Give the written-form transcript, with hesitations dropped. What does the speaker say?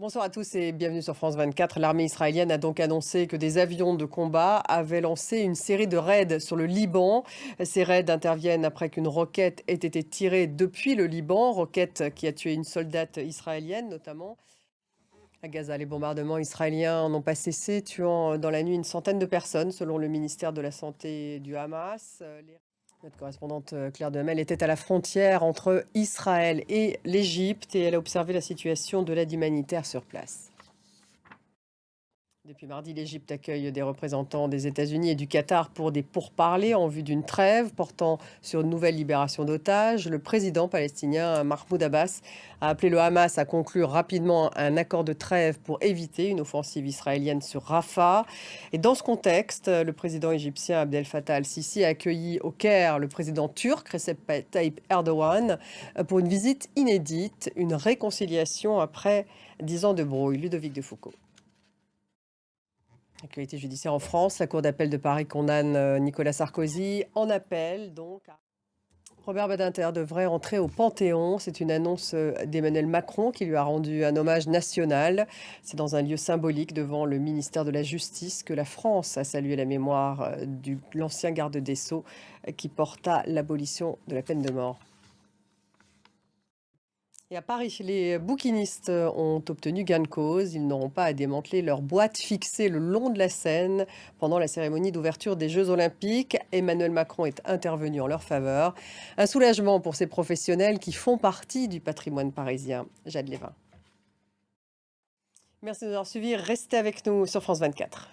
Bonsoir à tous et bienvenue sur France 24. L'armée israélienne a donc annoncé que des avions de combat avaient lancé une série de raids sur le Liban. Ces raids interviennent après qu'une roquette ait été tirée depuis le Liban, roquette qui a tué une soldate israélienne notamment. À Gaza, les bombardements israéliens n'ont pas cessé, tuant dans la nuit une centaine de personnes selon le ministère de la Santé du Hamas. Notre correspondante Claire Demel était à la frontière entre Israël et l'Égypte et elle a observé la situation de l'aide humanitaire sur place. Depuis mardi, l'Égypte accueille des représentants des États-Unis et du Qatar pour des pourparlers en vue d'une trêve portant sur une nouvelle libération d'otages. Le président palestinien Mahmoud Abbas a appelé le Hamas à conclure rapidement un accord de trêve pour éviter une offensive israélienne sur Rafah. Et dans ce contexte, le président égyptien Abdel Fattah al-Sisi a accueilli au Caire le président turc Recep Tayyip Erdogan pour une visite inédite, une réconciliation après 10 ans de brouille. Ludovic de Foucault. Actualité judiciaire en France, la Cour d'appel de Paris condamne Nicolas Sarkozy en appel. Donc, Robert Badinter devrait entrer au Panthéon. C'est une annonce d'Emmanuel Macron qui lui a rendu un hommage national. C'est dans un lieu symbolique devant le ministère de la Justice que la France a salué la mémoire de l'ancien garde des Sceaux qui porta l'abolition de la peine de mort. Et à Paris, les bouquinistes ont obtenu gain de cause. Ils n'auront pas à démanteler leur boîte fixée le long de la Seine pendant la cérémonie d'ouverture des Jeux Olympiques. Emmanuel Macron est intervenu en leur faveur. Un soulagement pour ces professionnels qui font partie du patrimoine parisien. Jade Lévin. Merci de nous avoir suivis. Restez avec nous sur France 24.